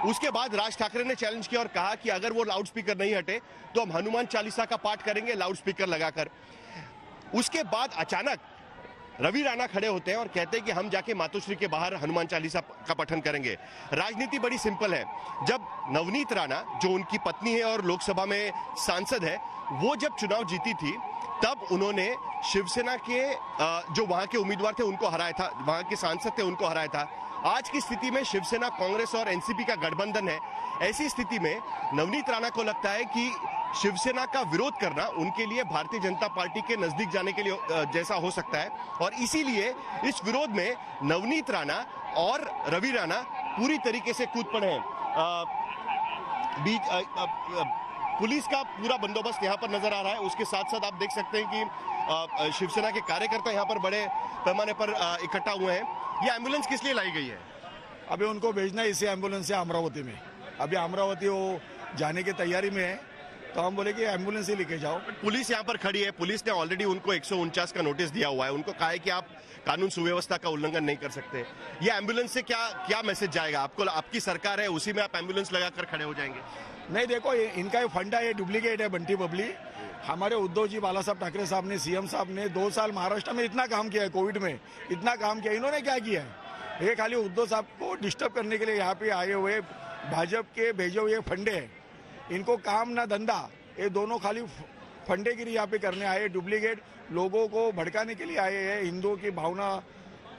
उसके बाद राज ठाकरे ने चैलेंज किया और कहा कि अगर वो लाउडस्पीकर नहीं हटे तो हम हनुमान चालीसा का पाठ करेंगे लाउडस्पीकर लगाकर। उसके बाद अचानक रवि राणा खड़े होते हैं और कहते हैं कि हम जाके मातोश्री के बाहर हनुमान चालीसा का पठन करेंगे। राजनीति बड़ी सिंपल है। जब नवनीत राणा, जो उनकी पत्नी है और लोकसभा में सांसद है, वो जब चुनाव जीती थी तब उन्होंने शिवसेना के जो वहां के उम्मीदवार थे उनको हराया था, वहां के सांसद थे उनको हराया था। आज की स्थिति में शिवसेना, कांग्रेस और एनसीपी का गठबंधन है। ऐसी स्थिति में नवनीत राणा को लगता है कि शिवसेना का विरोध करना उनके लिए भारतीय जनता पार्टी के नजदीक जाने के लिए जैसा हो सकता है और इसीलिए इस विरोध में नवनीत राणा और रवि राणा पूरी तरीके से कूद पड़े हैं। पुलिस का पूरा बंदोबस्त यहाँ पर नजर आ रहा है। उसके साथ साथ आप देख सकते हैं कि शिवसेना के कार्यकर्ता यहाँ पर बड़े पैमाने पर इकट्ठा हुए हैं। ये एम्बुलेंस किस लिए लाई गई है? अभी उनको भेजना है इसी एम्बुलेंस से अमरावती में। अभी अमरावती वो जाने की तैयारी में है, तो हम बोले कि एम्बुलेंस ही लेके जाओ। पुलिस यहाँ पर खड़ी है। पुलिस ने ऑलरेडी उनको 149 का नोटिस दिया हुआ है। उनको कहा है कि आप कानून सुव्यवस्था का उल्लंघन नहीं कर सकते। ये एम्बुलेंस से क्या मैसेज जाएगा आपको? आपकी सरकार है, उसी में आप एम्बुलेंस लगाकर खड़े हो जाएंगे? नहीं, देखो इनका ये फंडा, ये डुप्लीकेट है बंटी बबली। हमारे उद्धव जी बाला साहब ठाकरे साहब ने, सीएम साहब ने 2 साल महाराष्ट्र में इतना काम किया है, कोविड में इतना काम किया। इन्होंने क्या किया है? ये खाली उद्धव साहब को डिस्टर्ब करने के लिए यहाँ पे आए हुए भाजपा के भेजे हुए फंडे हैं। इनको काम ना धंधा, ये दोनों खाली फंडेगिरी यहाँ पे करने आए, डुप्लीकेट लोगों को भड़काने के लिए आए हैं, हिंदुओं की भावना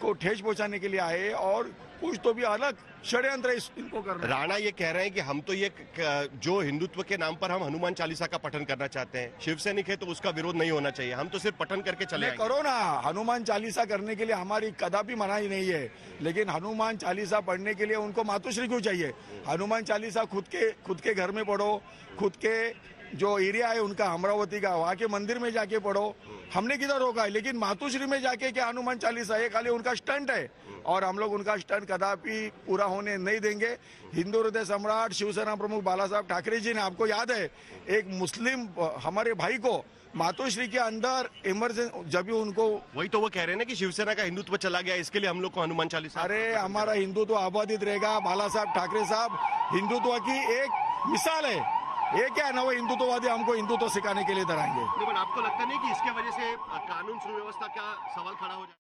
को ठेस पहुंचाने के लिए आए हैं और कुछ तो भी अलग षड्यंत्र इनको करना। राणा ये कह रहे हैं कि हम तो ये जो हिंदुत्व के नाम पर हम हनुमान चालीसा का पठन करना चाहते हैं, शिवसैनिक है तो उसका विरोध नहीं होना चाहिए, हम तो सिर्फ पठन करके चले आएंगे। करो ना, हनुमान चालीसा करने के लिए हमारी कदापि मनाही नहीं है, लेकिन हनुमान चालीसा पढ़ने के लिए उनको मातोश्री क्यों चाहिए? हनुमान चालीसा खुद के घर में पढ़ो, खुद के जो एरिया है उनका अमरावती का, वहाँ के मंदिर में जाके पढ़ो। हमने किधर रोका है? लेकिन मातोश्री में जाके क्या हनुमान चालीसा? ये खाली उनका स्टंट है और हम लोग उनका स्टंट कदापि पूरा होने नहीं देंगे। हिंदू हृदय सम्राट शिवसेना प्रमुख बाला साहब ठाकरे जी ने, आपको याद है, एक मुस्लिम हमारे भाई को मातोश्री के अंदर इमरजेंसी, जब भी उनको, वही तो वो कह रहे हैं ना कि शिवसेना का हिंदुत्व चला गया, इसके लिए हम लोग को हनुमान चालीसा। अरे हमारा हिंदुत्व आबादित रहेगा। बाला साहब ठाकरे साहब हिंदुत्व की एक मिसाल है। ये क्या नव हिंदुत्ववादी हमको हिंदुत्व सिखाने के लिए डराएंगे? लेकिन आपको लगता नहीं कि इसके वजह से कानून सुव्यवस्था का सवाल खड़ा हो जाए?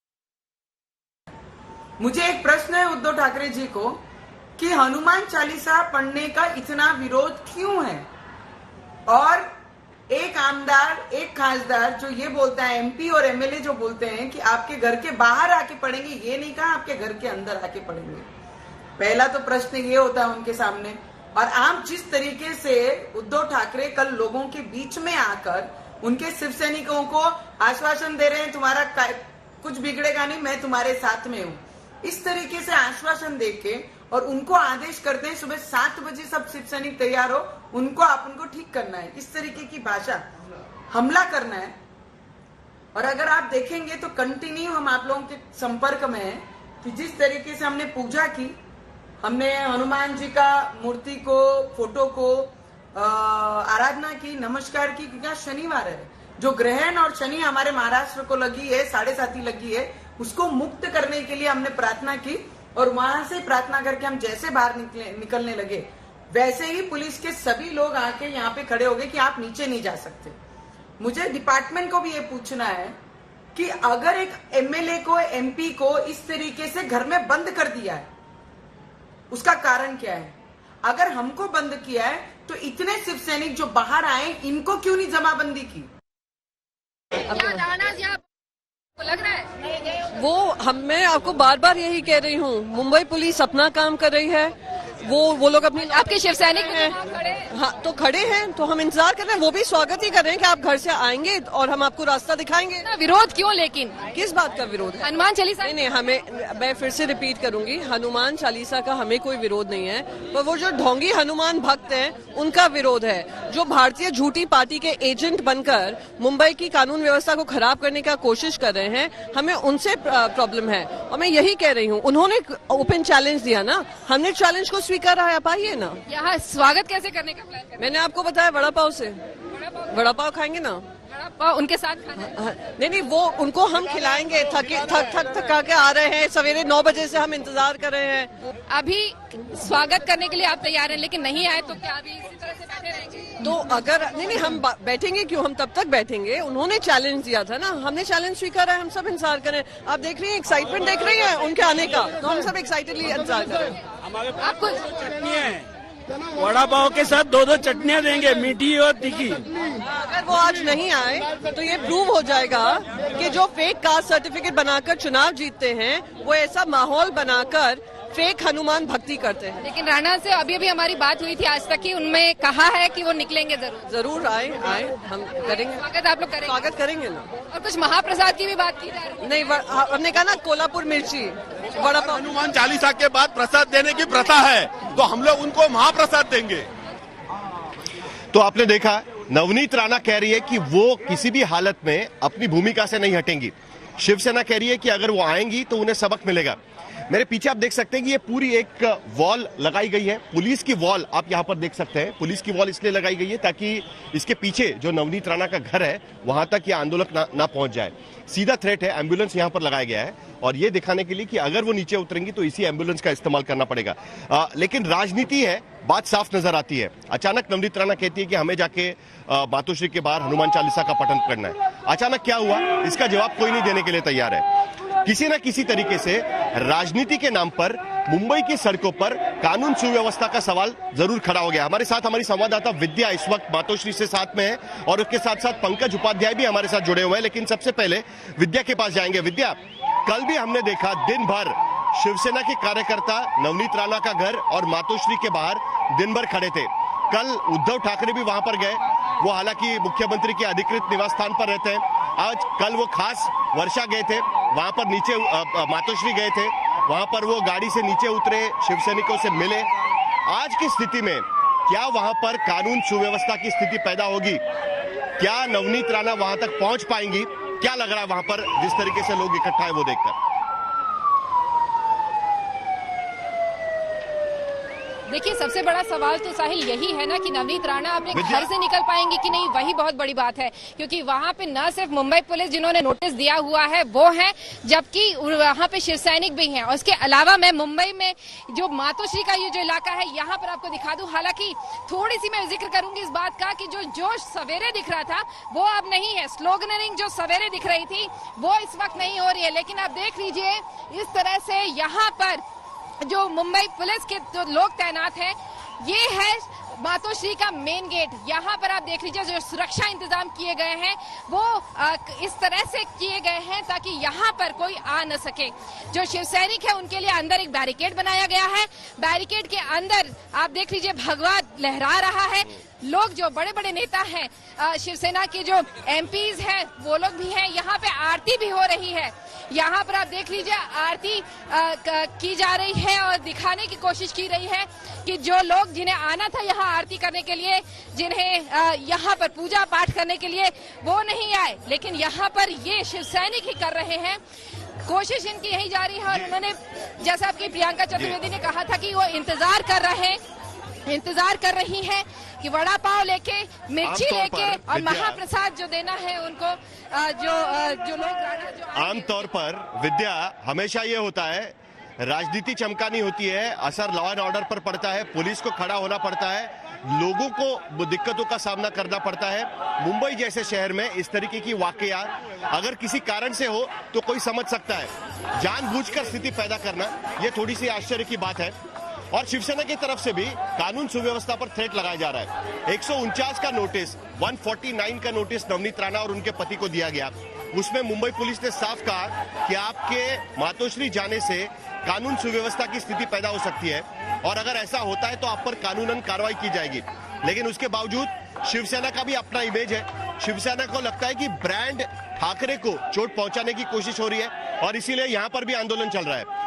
मुझे एक प्रश्न है उद्धव ठाकरे जी को कि हनुमान चालीसा पढ़ने का इतना विरोध क्यों है? और एक आमदार, एक खासदार जो ये बोलता है, एमपी और एमएलए जो बोलते हैं कि आपके घर के बाहर आके पढ़ेंगे, ये नहीं कहा आपके घर के अंदर आके पढ़ेंगे। पहला तो प्रश्न ये होता है उनके सामने। और आप जिस तरीके से उद्धव ठाकरे कल लोगों के बीच में आकर उनके शिव सैनिकों को आश्वासन दे रहे हैं, तुम्हारा कुछ बिगड़ेगा नहीं, मैं तुम्हारे साथ में हूं, इस तरीके से आश्वासन देके और उनको आदेश करते हैं सुबह 7 बजे सब शिव सैनिक तैयार हो, उनको ठीक करना है। इस तरीके की भाषा, हमला करना है। और अगर आप देखेंगे तो कंटिन्यू हम आप लोगों के संपर्क में हैं कि जिस तरीके से हमने पूजा की, हमने हनुमान जी का मूर्ति को, फोटो को आराधना की, नमस्कार की, क्योंकि आज शनिवार है। जो ग्रहण और शनि हमारे महाराष्ट्र को लगी है, 7.5 लगी है, उसको मुक्त करने के लिए हमने प्रार्थना की। और वहां से प्रार्थना करके हम जैसे बाहर निकलने लगे, वैसे ही पुलिस के सभी लोग आके यहाँ पे खड़े हो गए कि आप नीचे नहीं जा सकते। मुझे डिपार्टमेंट को भी ये पूछना है कि अगर एक एमएलए को, एमपी को इस तरीके से घर में बंद कर दिया है, उसका कारण क्या है? अगर हमको बंद किया है तो इतने शिव सैनिक जो बाहर आए, इनको क्यों नहीं जमाबंदी की? लग रहा है मैं आपको बार बार यही कह रही हूँ, मुंबई पुलिस अपना काम कर रही है। वो लोग अपनी, आपके शिव सैनिक हाँ तो खड़े हैं, तो हम इंतजार कर रहे हैं। वो भी स्वागत ही कर रहे हैं कि आप घर से आएंगे और हम आपको रास्ता दिखाएंगे। विरोध क्यों? लेकिन किस बात का विरोध है? हनुमान चालीसा नहीं, मैं फिर से रिपीट करूंगी, हनुमान चालीसा का हमें कोई विरोध नहीं है, पर वो जो ढोंगी हनुमान भक्त हैं उनका विरोध है, जो भारतीय झूठी पार्टी के एजेंट बनकर मुंबई की कानून व्यवस्था को खराब करने का कोशिश कर रहे हैं। हमें उनसे प्रॉब्लम है और मैं यही कह रही हूँ, उन्होंने ओपन चैलेंज दिया ना, हमने चैलेंज को स्वीकार है। आप आइए ना। यहाँ स्वागत कैसे करने का प्लान है? मैंने आपको बताया, वड़ा पाव से। वड़ा पाव खाएंगे ना? वड़ा पाव उनके साथ खाना? नहीं, वो उनको हम खिलाएंगे। थका के आ रहे हैं, सवेरे 9 बजे से हम इंतजार कर रहे हैं। अभी स्वागत करने के लिए आप तैयार हैं, लेकिन नहीं आए तो क्या अभी इसी तरह से बैठे रहेंगे? तो अगर नहीं, हम बैठेंगे क्यों? हम तब तक बैठेंगे। उन्होंने चैलेंज दिया था ना, हमने चैलेंज स्वीकारा है, हम सब इंतजार करें। आप देख रही हैं, एक्साइटमेंट देख रही हैं उनके आने का, तो हम सब एक्साइटेडली इंतजार करें। आपको वड़ा पाव के साथ 2 चटनियां देंगे, मीठी और तीखी। अगर वो आज नहीं आए तो ये प्रूव हो जाएगा कि जो फेक कास्ट सर्टिफिकेट बनाकर चुनाव जीतते हैं, वो ऐसा माहौल बनाकर फेक हनुमान भक्ति करते हैं। लेकिन राणा से अभी हमारी बात हुई थी आज तक की, उनमें कहा है कि वो निकलेंगे जरूर आए, हम करेंगे स्वागत। आप लोग करेंगे? स्वागत करेंगे ना। और कुछ महाप्रसाद की भी बात की जा रही है? नहीं, हमने कहा ना, कोल्हापुर मिर्ची वड़ा पाव। हनुमान चालीसा के बाद प्रसाद देने की प्रथा है, तो हम लोग उनको महाप्रसाद देंगे। तो आपने देखा, नवनीत राणा कह रही है कि वो किसी भी हालत में अपनी भूमिका से नहीं हटेंगी। शिवसेना कह रही है कि अगर वो आएंगी तो उन्हें सबक मिलेगा। मेरे पीछे आप देख सकते हैं कि ये पूरी एक वॉल लगाई गई है, पुलिस की वॉल आप यहां पर देख सकते हैं। पुलिस की वॉल इसलिए लगाई गई है ताकि इसके पीछे जो नवनीत राणा का घर है वहां तक ये आंदोलक ना पहुंच जाए। सीधा थ्रेट है, एम्बुलेंस यहां पर लगाया गया है और ये दिखाने के लिए कि अगर वो नीचे उतरेंगी तो इसी एम्बुलेंस का इस्तेमाल करना पड़ेगा। लेकिन राजनीति है, बात साफ नजर आती है। अचानक नवनीत राणा कहती है कि हमें जाके मातोश्री के बाहर हनुमान चालीसा का पठन करना है। अचानक क्या हुआ, इसका जवाब कोई नहीं देने के लिए तैयार है। किसी न किसी तरीके से राजनीति के नाम पर मुंबई की सड़कों पर कानून सुव्यवस्था का सवाल जरूर खड़ा हो गया। हमारे साथ हमारी संवाददाता विद्या इस वक्त मातोश्री से साथ में है और उसके साथ साथ पंकज उपाध्याय भी हमारे साथ जुड़े हुए हैं। लेकिन सबसे पहले विद्या के पास जाएंगे। विद्या, कल भी हमने देखा दिन भर शिवसेना के कार्यकर्ता नवनीत राणा का घर और मातोश्री के बाहर दिन भर खड़े थे। कल उद्धव ठाकरे भी वहां पर गए, वो हालांकि मुख्यमंत्री के अधिकृत निवास स्थान पर रहते हैं। कल वो खास वर्षा गए थे, वहां पर नीचे मातोश्री गए थे, वहां पर वो गाड़ी से नीचे उतरे, शिव सैनिकों से मिले। आज की स्थिति में क्या वहां पर कानून सुव्यवस्था की स्थिति पैदा होगी? क्या नवनीत राणा वहां तक पहुंच पाएंगी? क्या लग रहा है वहां पर जिस तरीके से लोग इकट्ठा है वो देखकर? देखिए, सबसे बड़ा सवाल तो साहिल यही है ना कि नवनीत राणा अपने घर से निकल पाएंगे कि नहीं, वही बहुत बड़ी बात है। क्योंकि वहां पे न सिर्फ मुंबई पुलिस जिन्होंने नोटिस दिया हुआ है वो है, जबकि वहां पे शिव सैनिक भी हैं। और इसके अलावा मैं मुंबई में जो मातोश्री का ये जो इलाका है यहाँ पर आपको दिखा दूं। हालांकि थोड़ी सी मैं जिक्र करूंगी इस बात का कि जो जोश सवेरे दिख रहा था वो अब नहीं है। स्लोगनिंग जो सवेरे दिख रही थी वो इस वक्त नहीं हो रही है। लेकिन आप देख लीजिए इस तरह से यहाँ पर जो मुंबई पुलिस के जो लोग तैनात हैं, ये है मातोश्री का मेन गेट। यहाँ पर आप देख लीजिए जो सुरक्षा इंतजाम किए गए हैं वो इस तरह से किए गए हैं ताकि यहाँ पर कोई आ न सके। जो शिव सैनिक है उनके लिए अंदर एक बैरिकेड बनाया गया है। बैरिकेड के अंदर आप देख लीजिए भगवा लहरा रहा है। लोग जो बड़े बड़े नेता हैं, शिवसेना के जो एमपीज हैं वो लोग भी हैं। यहाँ पे आरती भी हो रही है। यहाँ पर आप देख लीजिए आरती की जा रही है और दिखाने की कोशिश की रही है कि जो लोग जिन्हें आना था यहाँ आरती करने के लिए, जिन्हें यहाँ पर पूजा पाठ करने के लिए, वो नहीं आए, लेकिन यहाँ पर ये शिव सैनिक ही कर रहे हैं। कोशिश इनकी यही जारी है और उन्होंने, जैसा आपकी प्रियंका चतुर्वेदी ने कहा था कि वो इंतजार कर रही हैं कि वड़ा पाव लेके, मिर्ची लेके और महाप्रसाद जो देना है उनको, जो लोग आमतौर पर विद्या हमेशा ये होता है, राजनीति चमकानी होती है, असर लॉ एंड ऑर्डर पर पड़ता है, पुलिस को खड़ा होना पड़ता है, लोगों को दिक्कतों का सामना करना पड़ता है। मुंबई जैसे शहर में इस तरीके की वाकयात अगर किसी कारण से हो तो कोई समझ सकता है, जानबूझकर स्थिति पैदा करना यह थोड़ी सी आश्चर्य की बात है। और शिवसेना की तरफ से भी कानून सुव्यवस्था पर थ्रेट लगाया जा रहा है। 149 का नोटिस, 149 का नोटिस नवनीत राणा और उनके पति को दिया गया। उसमें मुंबई पुलिस ने साफ कहा कि आपके मातोश्री जाने से कानून सुव्यवस्था की स्थिति पैदा हो सकती है और अगर ऐसा होता है तो आप पर कानूनन कार्रवाई की जाएगी। लेकिन उसके बावजूद शिवसेना का भी अपना इमेज है। शिवसेना को लगता है कि ब्रांड ठाकरे को चोट पहुंचाने की कोशिश हो रही है और इसीलिए यहां पर भी आंदोलन चल रहा है।